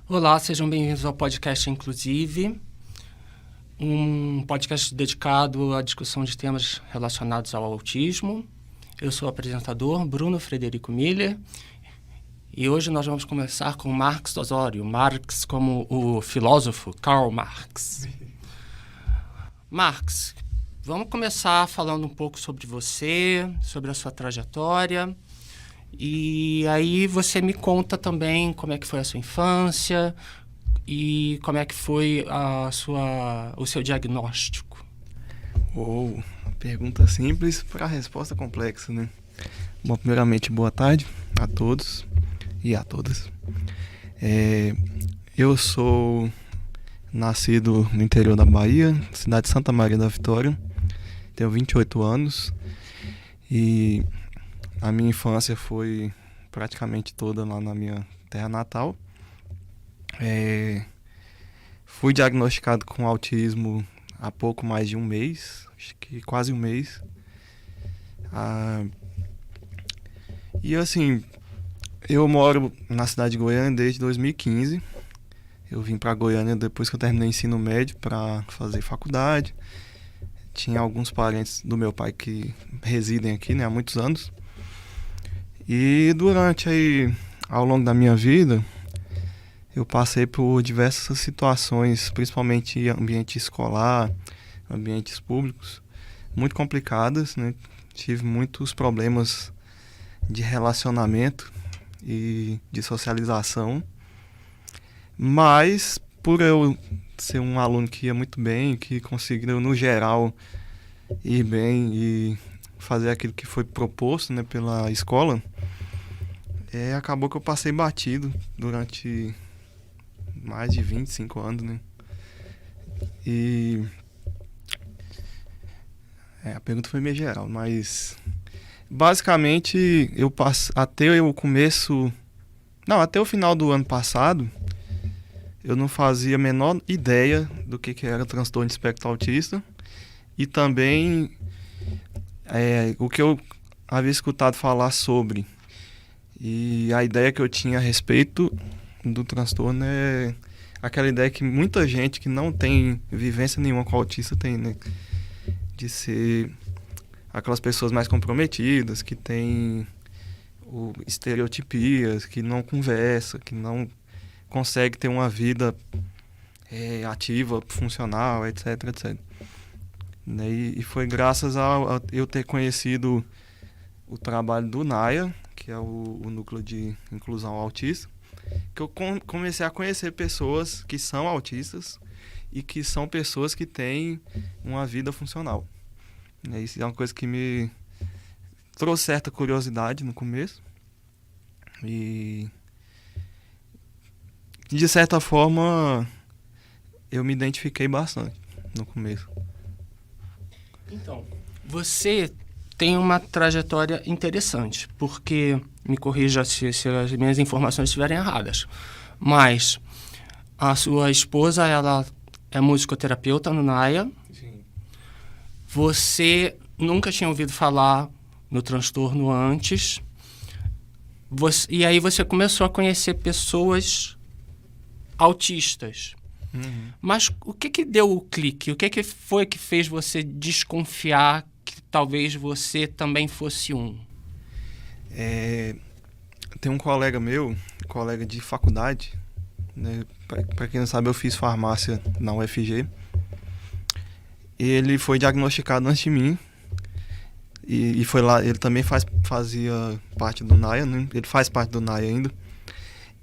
Olá, sejam bem-vindos ao podcast Inclusive, um podcast dedicado à discussão de temas relacionados ao autismo. Eu sou o apresentador Bruno Frederico Miller e hoje nós vamos começar com Marx Osório, Marx como o filósofo Karl Marx. Marx, vamos começar falando um pouco sobre você, sobre a sua trajetória. E aí você me conta também como é que foi a sua infância e como é que foi o seu diagnóstico. Pergunta simples para resposta complexa, né? Bom, primeiramente, boa tarde a todos e a todas. Eu sou nascido no interior da Bahia, cidade de Santa Maria da Vitória, tenho 28 anos e a minha infância foi praticamente toda lá na minha terra natal. Fui diagnosticado com autismo há pouco mais de um mês, acho que quase um mês. E assim, eu moro na cidade de Goiânia desde 2015. Eu vim para Goiânia depois que eu terminei o ensino médio para fazer faculdade. Tinha alguns parentes do meu pai que residem aqui, né, há muitos anos. E ao longo da minha vida, eu passei por diversas situações, principalmente em ambiente escolar, ambientes públicos, muito complicadas, né? Tive muitos problemas de relacionamento e de socialização, mas por eu ser um aluno que ia muito bem, que conseguiu, no geral, ir bem e fazer aquilo que foi proposto, né, pela escola, acabou que eu passei batido durante mais de 25 anos, né? E a pergunta foi meio geral, mas basicamente até o final do ano passado, eu não fazia a menor ideia do que era transtorno de espectro autista e também o que eu havia escutado falar sobre. E a ideia que eu tinha a respeito do transtorno é aquela ideia que muita gente que não tem vivência nenhuma com autista tem, né? De ser aquelas pessoas mais comprometidas, que têm estereotipias, que não conversa, que não consegue ter uma vida ativa, funcional, etc, etc. E foi graças a eu ter conhecido o trabalho do NAIA, que é o Núcleo de Inclusão Autista, que eu comecei a conhecer pessoas que são autistas e que são pessoas que têm uma vida funcional. Isso é uma coisa que me trouxe certa curiosidade no começo e, de certa forma, eu me identifiquei bastante no começo. Então, você tem uma trajetória interessante, porque, me corrija se as minhas informações estiverem erradas, mas a sua esposa, ela é musicoterapeuta no NAIA. Sim. Você nunca tinha ouvido falar no transtorno antes, e aí você começou a conhecer pessoas autistas. Uhum. Mas o que deu o clique? O que foi que fez você desconfiar que talvez você também fosse um? Tem um colega meu, colega de faculdade, né? Para quem não sabe, eu fiz farmácia na UFG. Ele foi diagnosticado antes de mim e foi lá. Ele também fazia parte do NAIA, né? Ele faz parte do NAIA ainda.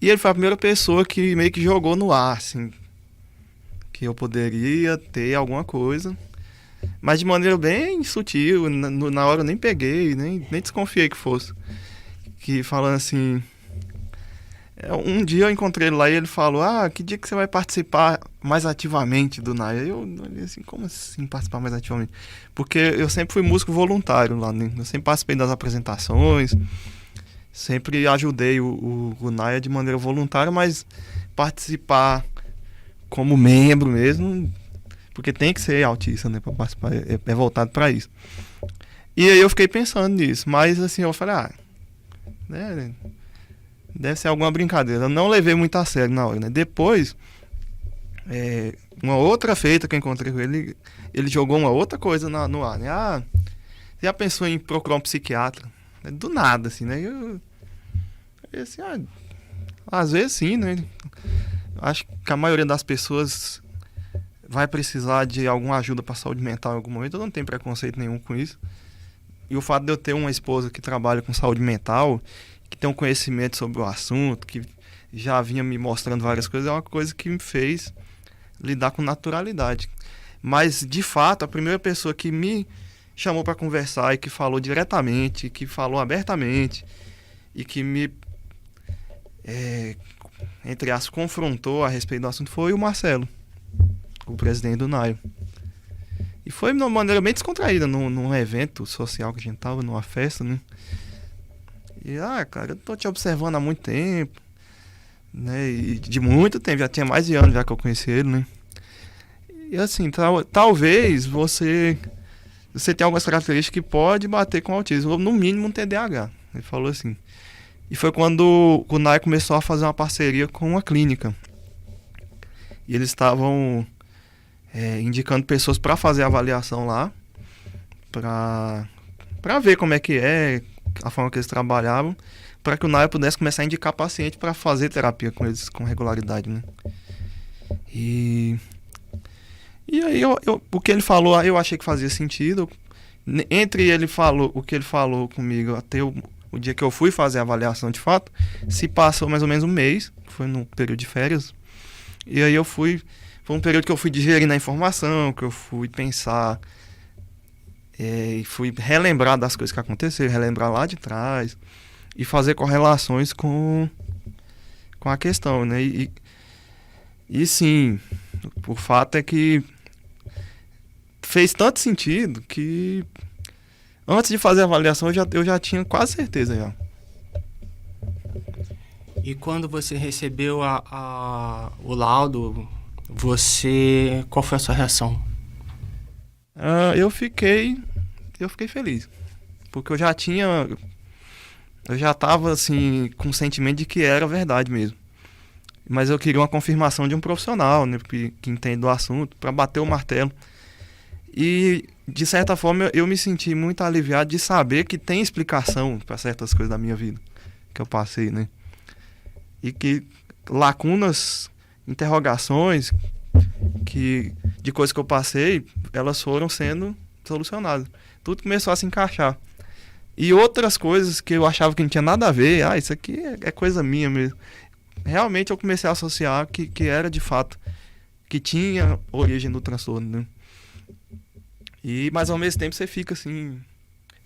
E ele foi a primeira pessoa que meio que jogou no ar, assim, que eu poderia ter alguma coisa, mas de maneira bem sutil. Na hora eu nem peguei, nem desconfiei que fosse. Que falando assim, um dia eu encontrei ele lá e ele falou: que dia que você vai participar mais ativamente do NAIA? Eu olhei assim, como assim participar mais ativamente? Porque eu sempre fui músico voluntário lá, né? Eu sempre participei das apresentações, sempre ajudei o NAIA de maneira voluntária, mas participar como membro mesmo, porque tem que ser autista, né, para participar, é voltado para isso. E aí eu fiquei pensando nisso, mas assim, eu falei, né? Deve ser alguma brincadeira. Eu não levei muito a sério na hora, né? Depois, uma outra feita que eu encontrei com ele, ele jogou uma outra coisa no ar, né? Ah, você já pensou em procurar um psiquiatra? Do nada, assim, né? Eu assim, às vezes sim, né? Acho que a maioria das pessoas vai precisar de alguma ajuda para saúde mental em algum momento. Eu não tenho preconceito nenhum com isso. E o fato de eu ter uma esposa que trabalha com saúde mental, que tem um conhecimento sobre o assunto, que já vinha me mostrando várias coisas, é uma coisa que me fez lidar com naturalidade. Mas, de fato, a primeira pessoa que me chamou para conversar e que falou diretamente, que falou abertamente e que me, entre aspas, confrontou a respeito do assunto foi o Marcelo, o presidente do NAIO. E foi de uma maneira bem descontraída, num evento social que a gente tava, numa festa, né? E, cara, eu tô te observando há muito tempo, né? E de muito tempo, já tinha mais de anos já que eu conheci ele, né? E assim, talvez você tenha algumas características que pode bater com autismo, ou no mínimo um TDAH. Ele falou assim. E foi quando o NAIO começou a fazer uma parceria com uma clínica. E eles estavam indicando pessoas para fazer a avaliação lá, para ver como é que é, a forma que eles trabalhavam, para que o NAIO pudesse começar a indicar paciente para fazer terapia com eles com regularidade, né? E aí o que ele falou, eu achei que fazia sentido. Entre o que ele falou comigo até o dia que eu fui fazer a avaliação de fato, se passou mais ou menos um mês, foi no período de férias. E aí foi um período que eu fui digerindo a informação, que eu fui pensar, e fui relembrar das coisas que aconteceram, relembrar lá de trás, e fazer correlações com a questão, né? E sim, o fato é que fez tanto sentido que antes de fazer a avaliação eu já tinha quase certeza já. E quando você recebeu o laudo, qual foi a sua reação? Eu fiquei feliz, porque eu já estava assim com o sentimento de que era verdade mesmo. Mas eu queria uma confirmação de um profissional, né, que entende do assunto, para bater o martelo. E, de certa forma, eu me senti muito aliviado de saber que tem explicação para certas coisas da minha vida que eu passei, né? E que lacunas, interrogações de coisas que eu passei, elas foram sendo solucionadas. Tudo começou a se encaixar. E outras coisas que eu achava que não tinha nada a ver, isso aqui é coisa minha mesmo. Realmente eu comecei a associar que era de fato, que tinha origem do transtorno, né? Mas ao mesmo tempo você fica assim,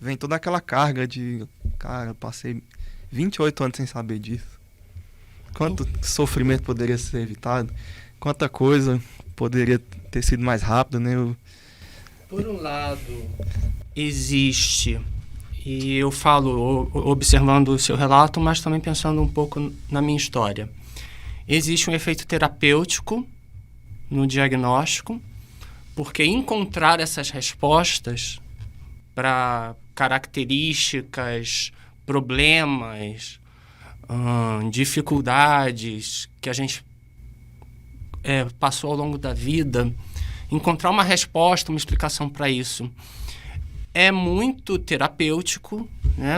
vem toda aquela carga de, cara, eu passei 28 anos sem saber disso. Quanto sofrimento poderia ser evitado, quanta coisa poderia ter sido mais rápido, né? Por um lado, existe, e eu falo observando o seu relato, mas também pensando um pouco na minha história. Existe um efeito terapêutico no diagnóstico, porque encontrar essas respostas para características, problemas, dificuldades que a gente passou ao longo da vida, encontrar uma resposta, uma explicação para isso é muito terapêutico, né?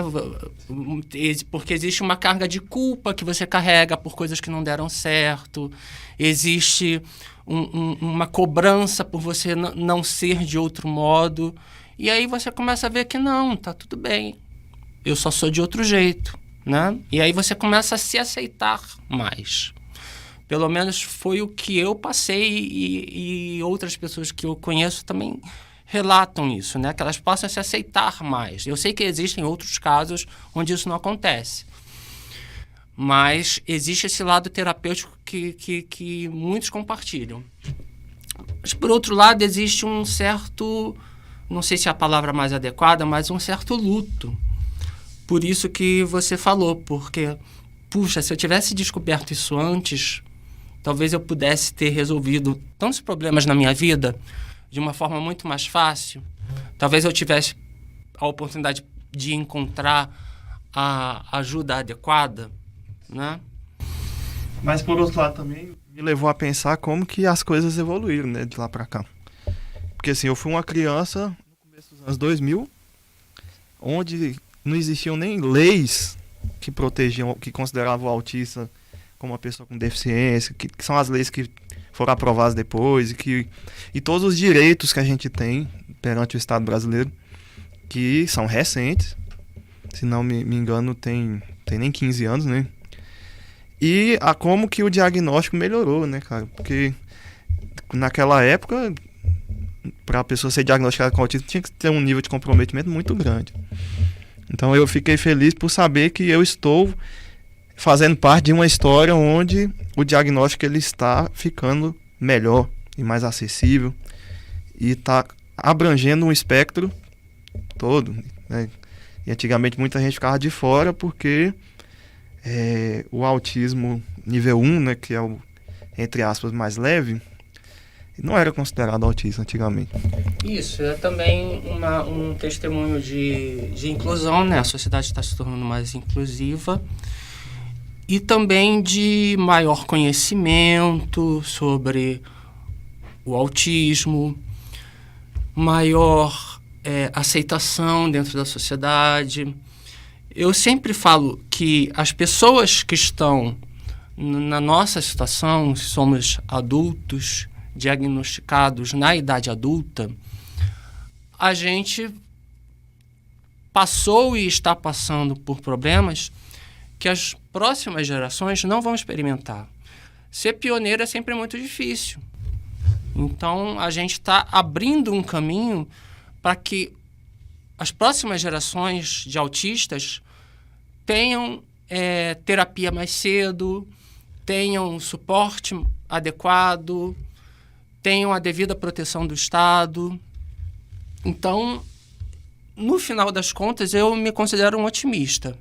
Porque existe uma carga de culpa que você carrega por coisas que não deram certo, existe uma cobrança por você não ser de outro modo, e aí você começa a ver que não, tá tudo bem, eu só sou de outro jeito, né? E aí você começa a se aceitar mais. Pelo menos foi o que eu passei e outras pessoas que eu conheço também relatam isso, né? Que elas possam se aceitar mais. Eu sei que existem outros casos onde isso não acontece. Mas existe esse lado terapêutico que muitos compartilham. Mas, por outro lado, existe um certo, não sei se é a palavra mais adequada, mas um certo luto. Por isso que você falou, porque, puxa, se eu tivesse descoberto isso antes, talvez eu pudesse ter resolvido tantos problemas na minha vida de uma forma muito mais fácil. Talvez eu tivesse a oportunidade de encontrar a ajuda adequada, né? Mas por outro lado também me levou a pensar como que as coisas evoluíram, né, de lá pra cá. Porque assim, eu fui uma criança no começo dos anos 2000, onde não existiam nem leis que protegiam, que consideravam o autista como uma pessoa com deficiência, que são as leis que foram aprovadas depois, e todos os direitos que a gente tem perante o Estado brasileiro, que são recentes, se não me engano, tem nem 15 anos, né? E a como que o diagnóstico melhorou, né, cara? Porque naquela época, para a pessoa ser diagnosticada com autismo, tinha que ter um nível de comprometimento muito grande. Então eu fiquei feliz por saber que eu estou fazendo parte de uma história onde o diagnóstico ele está ficando melhor e mais acessível e está abrangendo um espectro todo, né? E antigamente muita gente ficava de fora porque o autismo nível 1, né, que é o, entre aspas, mais leve, não era considerado autista antigamente. Isso, é também um testemunho de inclusão, né? A sociedade está se tornando mais inclusiva e também de maior conhecimento sobre o autismo, maior aceitação dentro da sociedade. Eu sempre falo que as pessoas que estão na nossa situação, somos adultos, diagnosticados na idade adulta, a gente passou e está passando por problemas que as próximas gerações não vão experimentar. Ser pioneiro é sempre muito difícil. Então, a gente está abrindo um caminho para que as próximas gerações de autistas tenham terapia mais cedo, tenham suporte adequado, tenham a devida proteção do Estado. Então, no final das contas, eu me considero um otimista,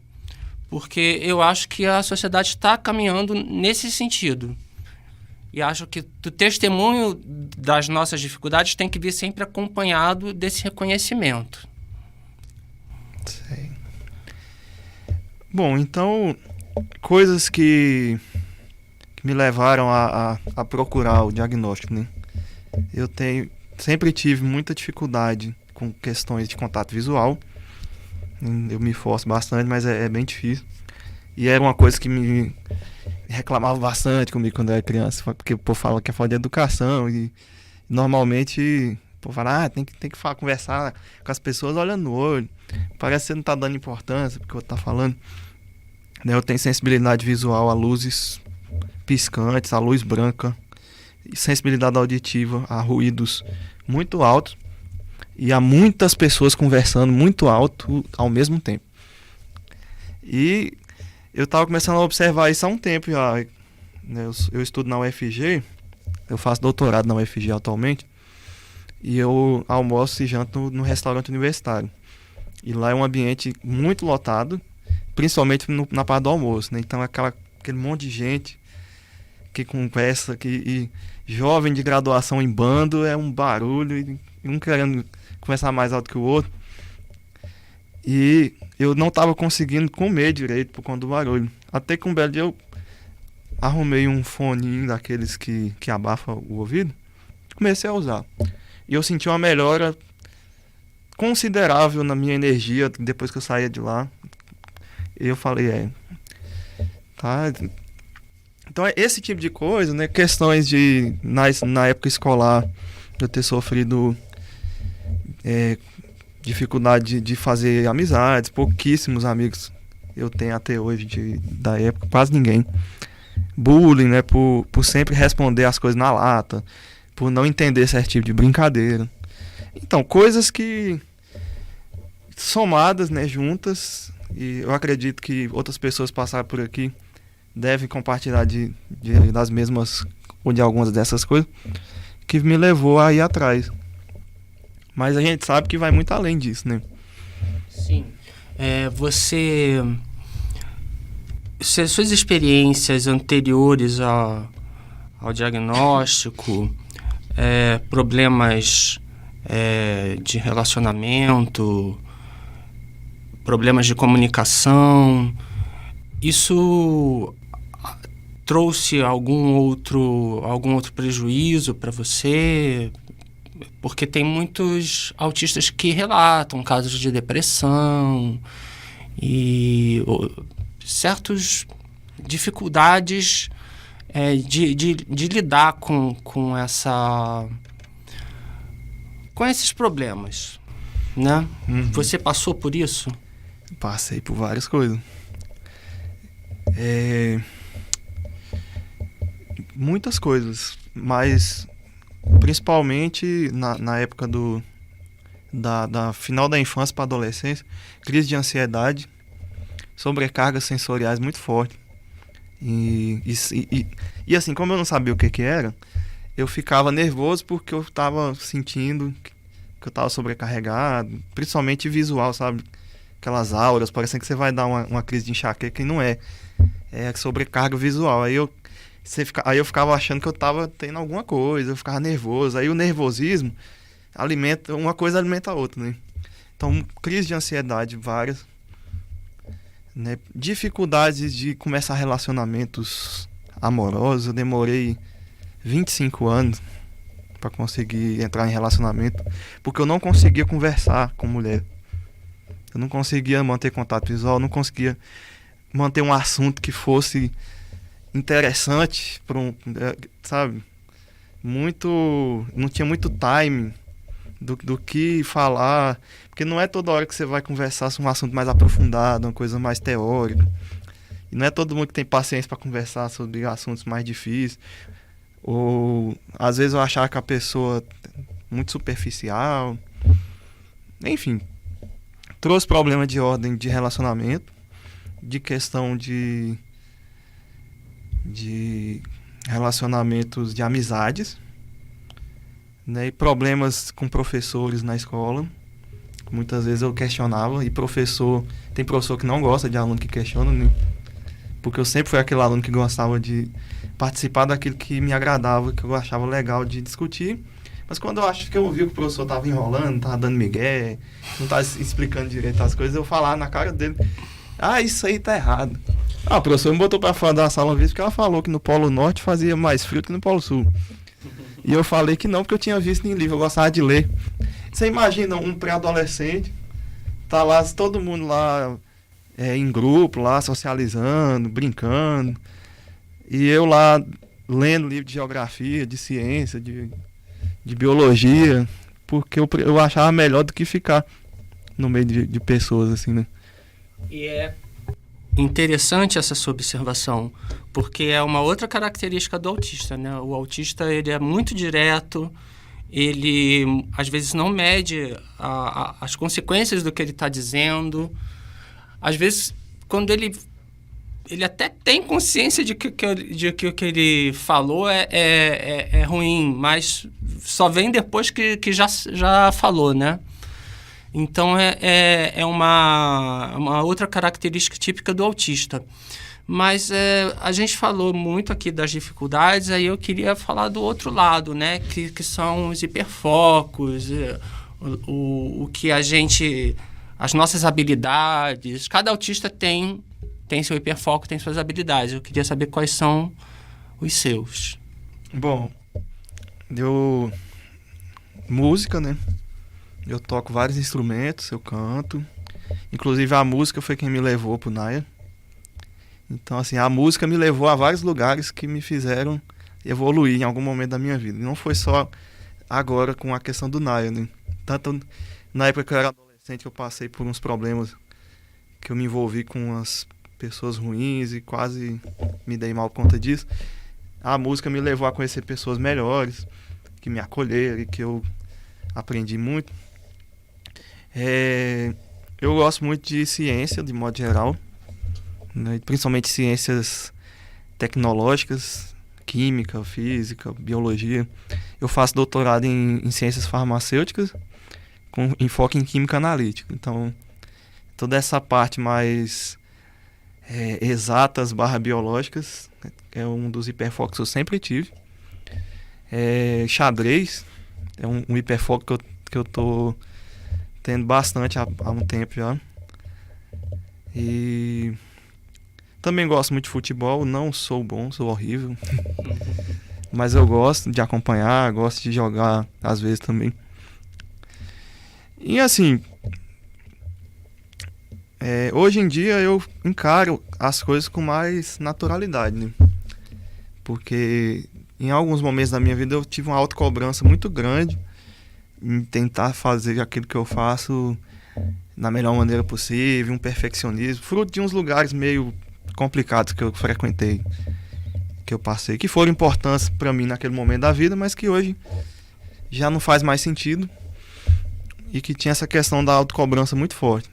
porque eu acho que a sociedade está caminhando nesse sentido. E acho que o testemunho das nossas dificuldades tem que vir sempre acompanhado desse reconhecimento. Sei. Bom, então, coisas que me levaram a procurar o diagnóstico, né? Eu sempre tive muita dificuldade com questões de contato visual. Eu me esforço bastante, mas é bem difícil. E era uma coisa que me reclamava bastante comigo quando eu era criança, porque o povo fala que é falta de educação e normalmente o povo fala, tem que conversar com as pessoas olhando no olho. Parece que você não está dando importância porque o outro está falando. Eu tenho sensibilidade visual a luzes piscantes, a luz branca, e sensibilidade auditiva a ruídos muito altos e a muitas pessoas conversando muito alto ao mesmo tempo. E eu estava começando a observar isso há um tempo já. Eu estudo na UFG, eu faço doutorado na UFG atualmente, e eu almoço e janto no restaurante universitário. E lá é um ambiente muito lotado, principalmente na parte do almoço, né? Então aquele monte de gente que conversa, e jovem de graduação em bando, é um barulho, e um querendo conversar mais alto que o outro. E eu não estava conseguindo comer direito por conta do barulho. Até que um belo dia eu arrumei um foninho daqueles que abafa o ouvido, comecei a usar. E eu senti uma melhora considerável na minha energia depois que eu saía de lá. E eu falei, tá. Então é esse tipo de coisa, né? Questões de na época escolar eu ter sofrido dificuldade de fazer amizades, pouquíssimos amigos eu tenho até hoje da época, quase ninguém. Bullying, né? Por sempre responder as coisas na lata, por não entender certo tipo de brincadeira. Então, coisas que somadas, né, juntas, e eu acredito que outras pessoas passaram por aqui devem compartilhar das mesmas ou de algumas dessas coisas que me levou a ir atrás. Mas a gente sabe que vai muito além disso, né? Sim. Suas experiências anteriores ao diagnóstico, problemas de relacionamento, problemas de comunicação. Isso trouxe algum outro prejuízo para você? Porque tem muitos autistas que relatam casos de depressão e certas dificuldades de lidar com esses problemas, né? Uhum. Você passou por isso? Passei por várias coisas. Muitas coisas, mas principalmente na época da final da infância para adolescência, crise de ansiedade, sobrecargas sensoriais muito forte. E assim, como eu não sabia o que era, eu ficava nervoso porque eu estava sentindo que eu estava sobrecarregado, principalmente visual, sabe? Aquelas auras, parecendo que você vai dar uma crise de enxaqueca e não é. É sobrecarga visual. Aí eu ficava achando que eu estava tendo alguma coisa, eu ficava nervoso. Aí o nervosismo uma coisa alimenta a outra, né? Então, crise de ansiedade várias, né? Dificuldades de começar relacionamentos amorosos. Eu demorei 25 anos para conseguir entrar em relacionamento, porque eu não conseguia conversar com mulher. Eu não conseguia manter contato visual, não conseguia manter um assunto que fosse interessante, sabe? Não tinha muito time do que falar, porque não é toda hora que você vai conversar sobre um assunto mais aprofundado, uma coisa mais teórica. E não é todo mundo que tem paciência para conversar sobre assuntos mais difíceis. Ou às vezes eu achava que a pessoa muito superficial. Enfim, trouxe problema de ordem de relacionamento, de questão de relacionamentos de amizades, né? E problemas com professores na escola. Muitas vezes eu questionava, e tem professor que não gosta de aluno que questiona, né? Porque eu sempre fui aquele aluno que gostava de participar daquilo que me agradava, que eu achava legal de discutir. Mas quando eu acho que eu vi que o professor estava enrolando, estava dando migué, não estava explicando direito as coisas, eu falava na cara dele: ah, isso aí tá errado. Ah, o professor me botou para fora da sala uma vez porque ela falou que no Polo Norte fazia mais frio que no Polo Sul. E eu falei que não, porque eu tinha visto em livro, eu gostava de ler. Você imagina um pré-adolescente, tá lá, todo mundo lá em grupo, lá socializando, brincando, e eu lá lendo livro de geografia, de ciência, de biologia, porque eu achava melhor do que ficar no meio de pessoas, assim, né? E é interessante essa sua observação, porque é uma outra característica do autista, né? O autista, ele é muito direto, ele às vezes não mede as consequências do que ele está dizendo. Às vezes, quando ele até tem consciência de que o que ele falou é ruim, mas só vem depois que já falou, né? Então, é uma outra característica típica do autista. Mas a gente falou muito aqui das dificuldades, aí eu queria falar do outro lado, né? Que são os hiperfocos, o que as nossas habilidades. Cada autista tem seu hiperfoco, tem suas habilidades. Eu queria saber quais são os seus. Bom, música, né? Eu toco vários instrumentos, eu canto. Inclusive a música foi quem me levou pro NAIA. Então, assim, a música me levou a vários lugares que me fizeram evoluir em algum momento da minha vida. E não foi só agora com a questão do NAIA, né? Tanto na época que eu era adolescente, eu passei por uns problemas que eu me envolvi com umas pessoas ruins e quase me dei mal por conta disso. A música me levou a conhecer pessoas melhores, que me acolheram e que eu aprendi muito. Eu gosto muito de ciência, de modo geral, né? Principalmente ciências tecnológicas, química, física, biologia. Eu faço doutorado em ciências farmacêuticas, com enfoque em química analítica. Então, toda essa parte mais exatas / biológicas é um dos hiperfocos que eu sempre tive. Xadrez é um hiperfoco que eu tô tendo bastante há um tempo já. E também gosto muito de futebol, não sou bom, sou horrível. Mas eu gosto de acompanhar, gosto de jogar às vezes também. E assim, hoje em dia eu encaro as coisas com mais naturalidade, né? Porque em alguns momentos da minha vida eu tive uma autocobrança muito grande em tentar fazer aquilo que eu faço da melhor maneira possível, um perfeccionismo, fruto de uns lugares meio complicados que eu frequentei, que eu passei, que foram importantes para mim naquele momento da vida, mas que hoje já não faz mais sentido e que tinha essa questão da autocobrança muito forte.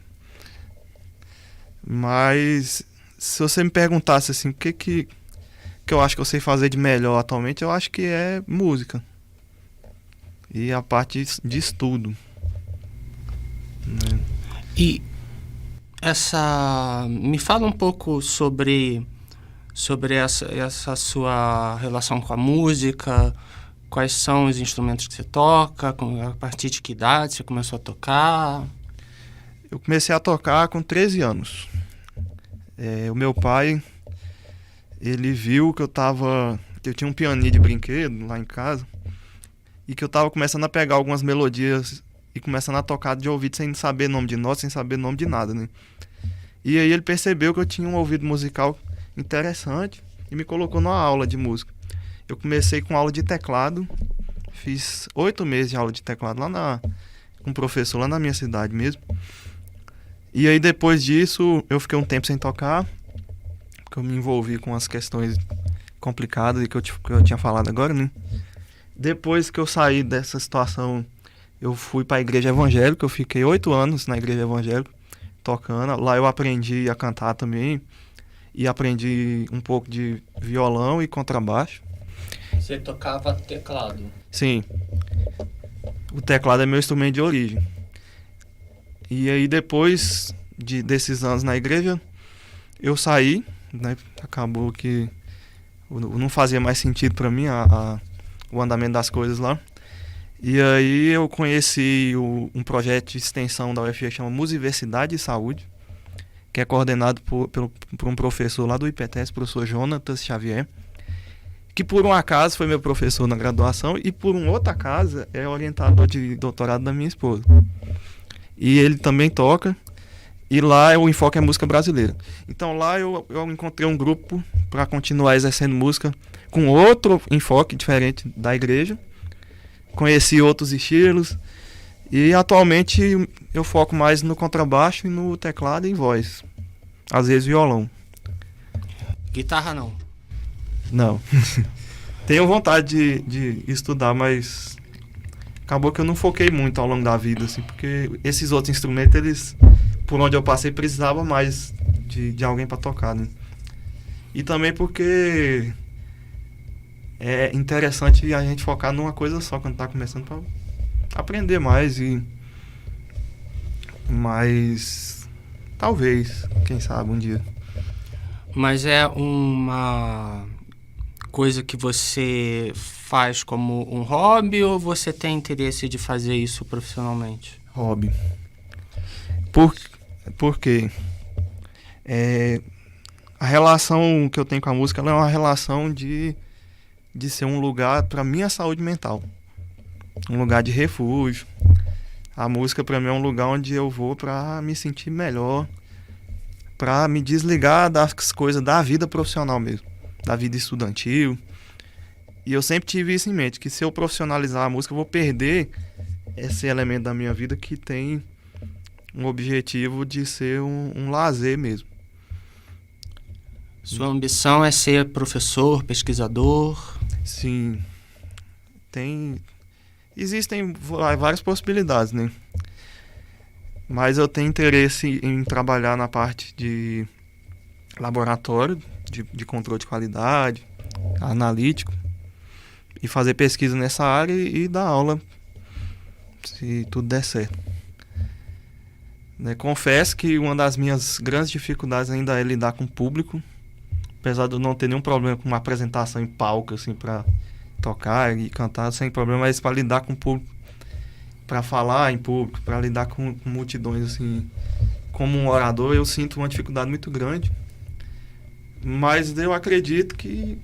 Mas se você me perguntasse assim, o que eu acho que eu sei fazer de melhor atualmente, eu acho que é música e a parte de estudo, né? E me fala um pouco sobre essa sua relação com a música, quais são os instrumentos que você toca, a partir de que idade você começou a tocar? Eu comecei a tocar com 13 anos. O meu pai, ele viu que eu tinha um pianinho de brinquedo lá em casa e que eu tava começando a pegar algumas melodias e começando a tocar de ouvido sem saber nome de nota, sem saber nome de nada, né? E aí ele percebeu que eu tinha um ouvido musical interessante e me colocou numa aula de música. Eu comecei com aula de teclado, fiz 8 meses de aula de teclado com um professor lá na minha cidade mesmo. E aí depois disso eu fiquei um tempo sem tocar, porque eu me envolvi com as questões complicadas que eu tinha falado agora, né? Depois que eu saí dessa situação, eu fui para a igreja evangélica, eu fiquei 8 anos na igreja evangélica tocando. Lá eu aprendi a cantar também e aprendi um pouco de violão e contrabaixo. Você tocava teclado? Sim, o teclado é meu instrumento de origem. E aí depois desses anos na igreja, eu saí, né? Acabou que não fazia mais sentido para mim o andamento das coisas lá. E aí eu conheci um projeto de extensão da UFG que chama Musiversidade e Saúde, que é coordenado por um professor lá do IPTES, professor Jonatas Xavier, que por um acaso foi meu professor na graduação e por um outro acaso é orientador de doutorado da minha esposa. E ele também toca, e lá o enfoque é música brasileira. Então lá eu encontrei um grupo para continuar exercendo música com outro enfoque diferente da igreja. Conheci outros estilos e atualmente eu foco mais no contrabaixo e no teclado e voz. Às vezes violão. Guitarra não? Não. Tenho vontade de estudar, mas acabou que eu não foquei muito ao longo da vida, assim, porque esses outros instrumentos, eles, por onde eu passei, precisava mais de alguém para tocar, né? E também porque é interessante a gente focar numa coisa só quando tá começando para aprender mais mas talvez, quem sabe um dia. Mas é uma coisa que você faz como um hobby ou você tem interesse de fazer isso profissionalmente? Hobby. Por quê? A relação que eu tenho com a música, ela é uma relação de ser um lugar para minha saúde mental, um lugar de refúgio. A música para mim é um lugar onde eu vou para me sentir melhor, para me desligar das coisas da vida profissional mesmo, da vida estudantil. E eu sempre tive isso em mente, que se eu profissionalizar a música eu vou perder esse elemento da minha vida que tem um objetivo de ser um lazer mesmo. Sua ambição é ser professor, pesquisador? Sim, existem várias possibilidades, né? Mas eu tenho interesse em trabalhar na parte de laboratório, de controle de qualidade, analítico, e fazer pesquisa nessa área e dar aula, se tudo der certo. Né? Confesso que uma das minhas grandes dificuldades ainda é lidar com o público, apesar de eu não ter nenhum problema com uma apresentação em palco, assim, para tocar e cantar sem problema, mas para lidar com o público, para falar em público, para lidar com multidões, assim, como um orador, eu sinto uma dificuldade muito grande. Mas eu acredito que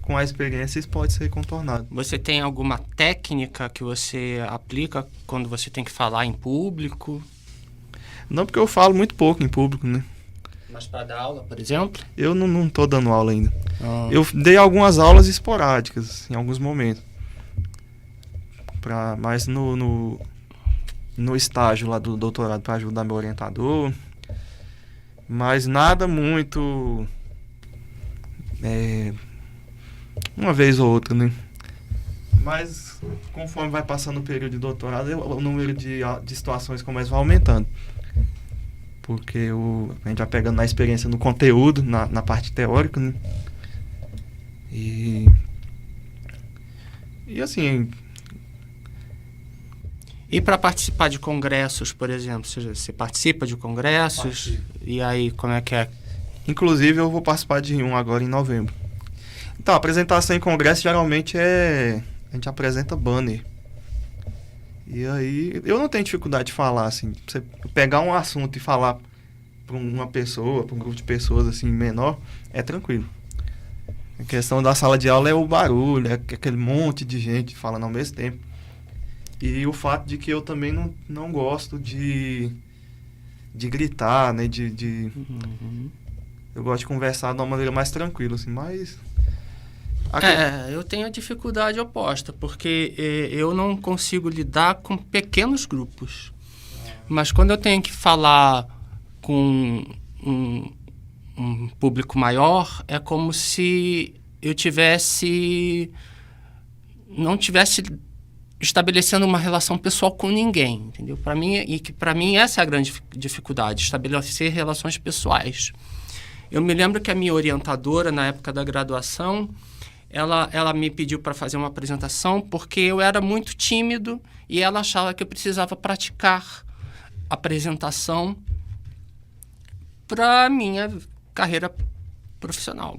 com a experiência isso pode ser contornado. Você tem alguma técnica que você aplica quando você tem que falar em público? Não, porque eu falo muito pouco em público, né? Mas para dar aula, por exemplo? Eu não tô dando aula ainda. Eu dei algumas aulas esporádicas, em alguns momentos. Mas no estágio lá do doutorado para ajudar meu orientador. Mas nada muito... uma vez ou outra, né? Mas conforme vai passando o período de doutorado, o número de situações como essa vai aumentando. Porque a gente vai pegando na experiência, no conteúdo, na parte teórica, né? E assim... E para participar de congressos, por exemplo, você participa de congressos? Participo. E aí, como é que é? Inclusive, eu vou participar de um agora em novembro. Então, a apresentação em congresso geralmente a gente apresenta banner. E aí, eu não tenho dificuldade de falar, assim, você pegar um assunto e falar para uma pessoa, para um grupo de pessoas, assim, menor, é tranquilo. A questão da sala de aula é o barulho, é aquele monte de gente falando ao mesmo tempo. E o fato de que eu também não gosto de gritar, né, Uhum. Eu gosto de conversar de uma maneira mais tranquila, assim, mas... Eu tenho a dificuldade oposta, porque eu não consigo lidar com pequenos grupos. Mas quando eu tenho que falar com um público maior, é como se eu não tivesse estabelecendo uma relação pessoal com ninguém, entendeu? Para mim essa é a grande dificuldade, estabelecer relações pessoais. Eu me lembro que a minha orientadora, na época da graduação, ela me pediu para fazer uma apresentação porque eu era muito tímido e ela achava que eu precisava praticar apresentação para a minha carreira profissional.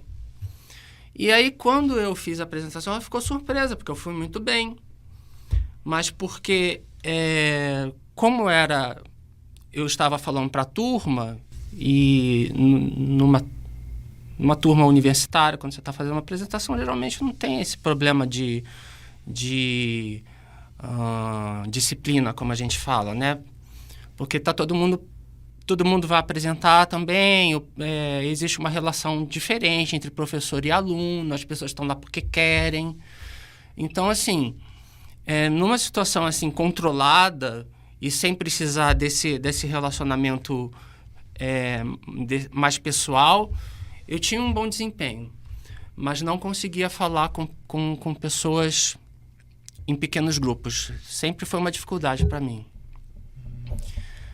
E aí, quando eu fiz a apresentação, ela ficou surpresa, porque eu fui muito bem. Mas porque, como eu estava falando para a turma, e numa turma universitária, quando você está fazendo uma apresentação, geralmente não tem esse problema de disciplina, como a gente fala, né? Porque todo mundo vai apresentar também, existe uma relação diferente entre professor e aluno, as pessoas estão lá porque querem. Então, assim, numa situação assim controlada e sem precisar desse relacionamento mais pessoal, eu tinha um bom desempenho, mas não conseguia falar com pessoas em pequenos grupos. Sempre foi uma dificuldade para mim.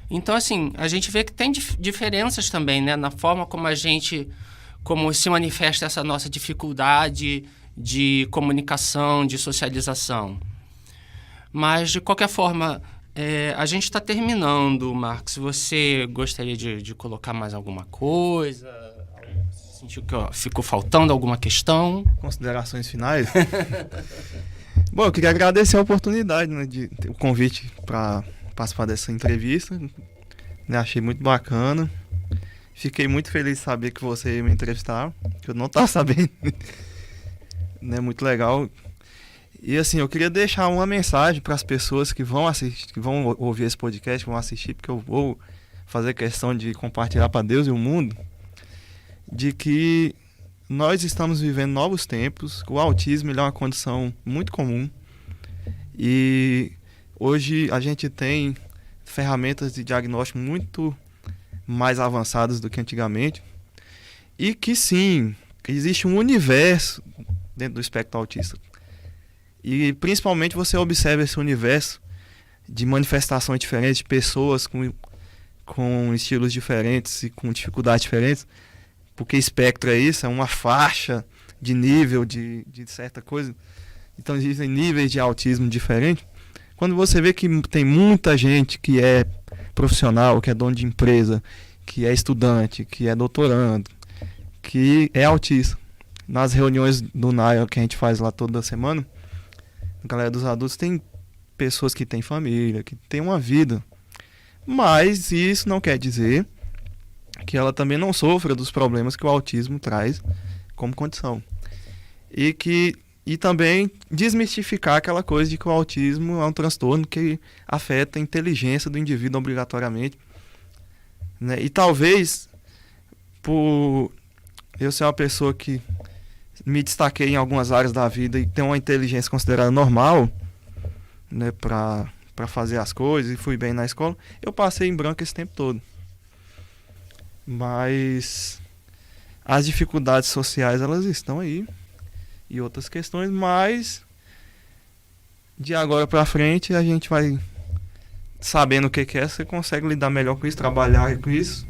Então, assim, a gente vê que tem diferenças também, né, na forma como se manifesta essa nossa dificuldade de comunicação, de socialização. Mas, de qualquer forma, a gente está terminando, Marcos. Você gostaria de colocar mais alguma coisa? Sentiu que ficou faltando alguma questão? Considerações finais? Bom, eu queria agradecer a oportunidade, né, o convite para participar dessa entrevista. Né, achei muito bacana. Fiquei muito feliz de saber que você ia me entrevistar, que eu não estava sabendo. Né, muito legal. E assim, eu queria deixar uma mensagem para as pessoas que vão assistir, que vão ouvir esse podcast, que vão assistir, porque eu vou fazer questão de compartilhar para Deus e o mundo, de que nós estamos vivendo novos tempos. O autismo ele é uma condição muito comum e hoje a gente tem ferramentas de diagnóstico muito mais avançadas do que antigamente e que sim, existe um universo dentro do espectro autista. E principalmente você observa esse universo de manifestações diferentes, de pessoas com estilos diferentes e com dificuldades diferentes, porque espectro é isso, é uma faixa de nível de certa coisa. Então existem níveis de autismo diferentes. Quando você vê que tem muita gente que é profissional, que é dono de empresa, que é estudante, que é doutorando, que é autista. Nas reuniões do NAIA que a gente faz lá toda semana, a galera dos adultos tem pessoas que têm família, que têm uma vida. Mas isso não quer dizer que ela também não sofra dos problemas que o autismo traz como condição. E também desmistificar aquela coisa de que o autismo é um transtorno que afeta a inteligência do indivíduo obrigatoriamente, né? E talvez, por eu ser uma pessoa que me destaquei em algumas áreas da vida e ter uma inteligência considerada normal, né, para fazer as coisas, e fui bem na escola, eu passei em branco esse tempo todo. Mas as dificuldades sociais, elas estão aí, e outras questões, mas de agora para frente a gente vai sabendo o que é, você consegue lidar melhor com isso, trabalhar com isso.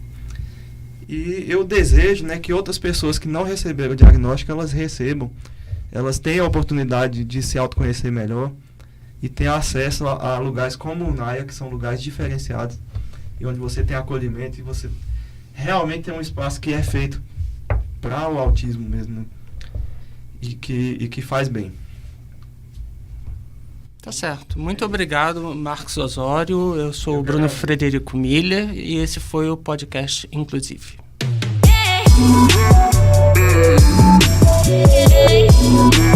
E eu desejo, né, que outras pessoas que não receberam o diagnóstico, elas recebam, elas tenham a oportunidade de se autoconhecer melhor e ter acesso a lugares como o NAIA, que são lugares diferenciados e onde você tem acolhimento e você realmente tem um espaço que é feito para o autismo mesmo, né? E que faz bem. Tá certo. Muito obrigado, Marcos Osório. Eu sou o Bruno Frederico Milha e esse foi o podcast Inclusive.